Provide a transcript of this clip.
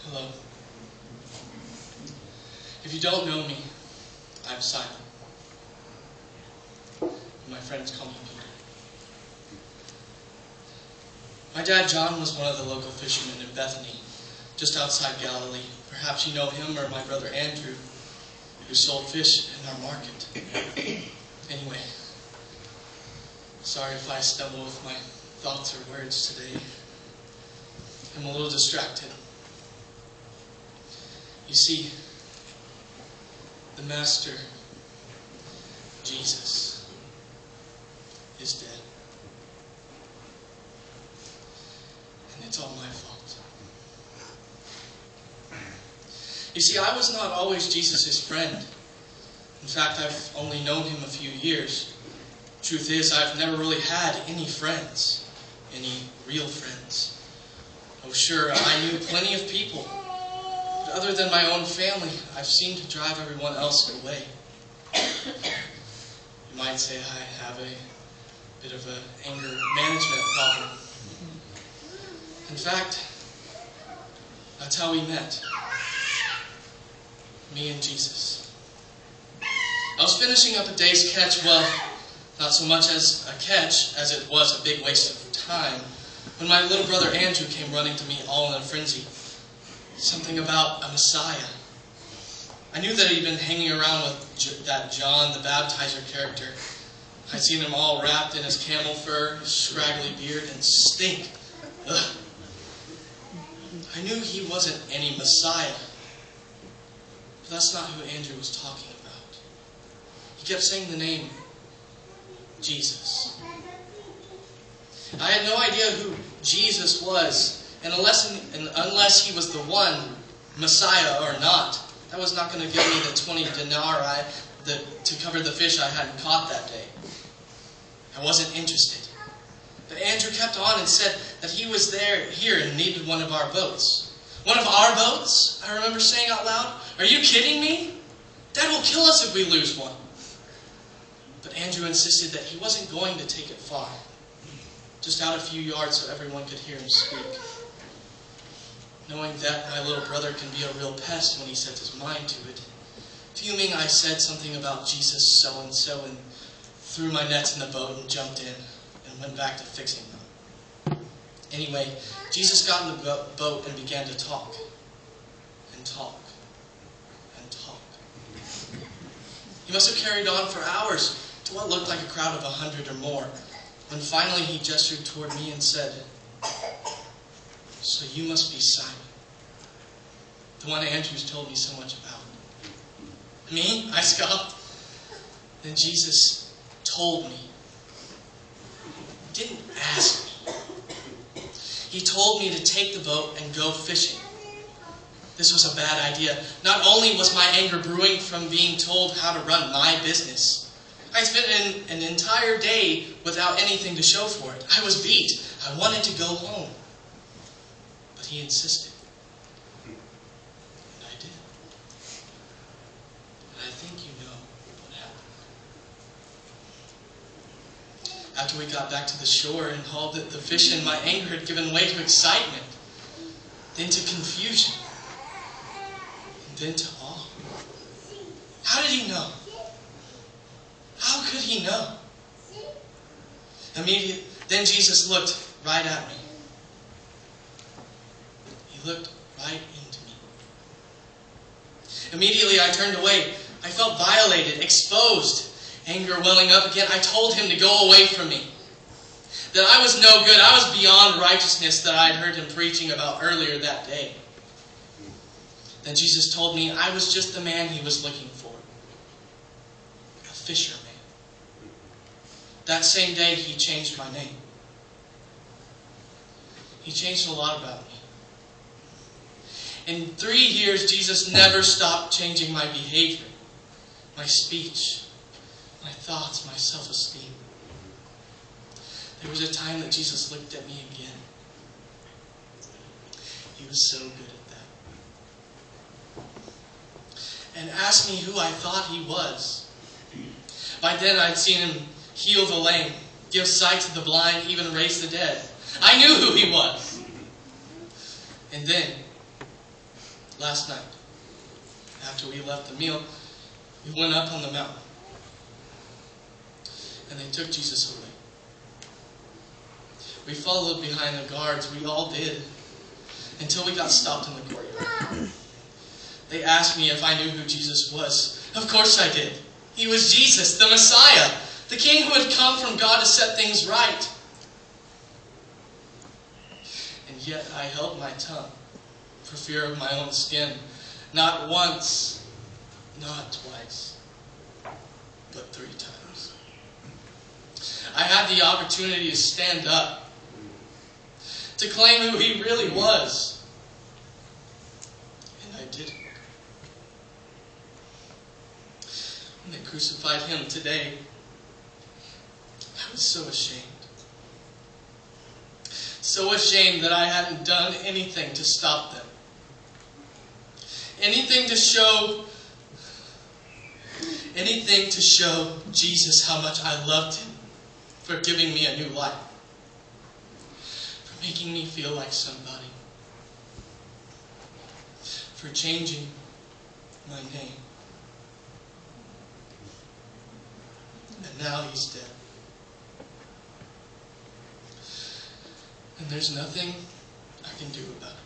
Hello. If you don't know me, I'm Simon. My friends call me Peter. My dad, John, was one of the local fishermen in Bethany, just outside Galilee. Perhaps you know him, or my brother Andrew, who sold fish in our market. Anyway, sorry if I stumble with my thoughts or words today. I'm a little distracted. You see, the Master, Jesus, is dead. And it's all my fault. You see, I was not always Jesus' friend. In fact, I've only known him a few years. Truth is, I've never really had any friends, any real friends. Oh, sure, I knew plenty of people. But other than my own family, I've seemed to drive everyone else away. You might say I have a bit of an anger management problem. In fact, that's how we met. Me and Jesus. I was finishing up a day's catch, well, not so much as a catch as it was a big waste of time, when my little brother Andrew came running to me all in a frenzy. Something about a Messiah. I knew that he'd been hanging around with that John the Baptizer character. I'd seen him all wrapped in his camel fur, his scraggly beard, and stink. Ugh. I knew he wasn't any Messiah. But that's not who Andrew was talking about. He kept saying the name Jesus. I had no idea who Jesus was, and unless he was the one, Messiah or not, that was not going to give me the 20 denarii to cover the fish I hadn't caught that day. I wasn't interested. But Andrew kept on and said that he was here and needed one of our boats. One of our boats? I remember saying out loud. Are you kidding me? Dad will kill us if we lose one. But Andrew insisted that he wasn't going to take it far. Just out a few yards so everyone could hear him speak. Knowing that my little brother can be a real pest when he sets his mind to it, fuming, I said something about Jesus so-and-so and threw my nets in the boat and jumped in and went back to fixing them. Anyway, Jesus got in the boat and began to talk and talk and talk. He must have carried on for hours to what looked like a crowd of 100 or more. When finally he gestured toward me and said, "So you must be Simon, the one Andrew's told me so much about." Me? I scoffed. Then Jesus told me. He didn't ask me. He told me to take the boat and go fishing. This was a bad idea. Not only was my anger brewing from being told how to run my business, I spent an entire day without anything to show for it. I was beat. I wanted to go home. But he insisted. And I did. And I think you know what happened. After we got back to the shore and hauled the fish in, my anger had given way to excitement, then to confusion, and then to awe. How did he know? How could he know? Then Jesus looked right at me. He looked right into me. Immediately I turned away. I felt violated, exposed, anger welling up again. I told him to go away from me. That I was no good. I was beyond righteousness that I had heard him preaching about earlier that day. Then Jesus told me I was just the man he was looking for. A fisherman. That same day, he changed my name. He changed a lot about me. In 3 years, Jesus never stopped changing my behavior, my speech, my thoughts, my self-esteem. There was a time that Jesus looked at me again. He was so good at that. And asked me who I thought he was. By then, I'd seen him heal the lame, give sight to the blind, even raise the dead. I knew who he was. And then last night, after we left the meal, we went up on the mountain. And they took Jesus away. We followed behind the guards. We all did. Until we got stopped in the courtyard. They asked me if I knew who Jesus was. Of course I did. He was Jesus, the Messiah, the King who had come from God to set things right. And yet I held my tongue for fear of my own skin. Not once, not twice, but 3 times. I had the opportunity to stand up, to claim who he really was. And I didn't. When they crucified him today, I was so ashamed. So ashamed that I hadn't done anything to stop them. Anything to show Jesus how much I loved him, for giving me a new life, for making me feel like somebody, for changing my name. And now he's dead. And there's nothing I can do about it.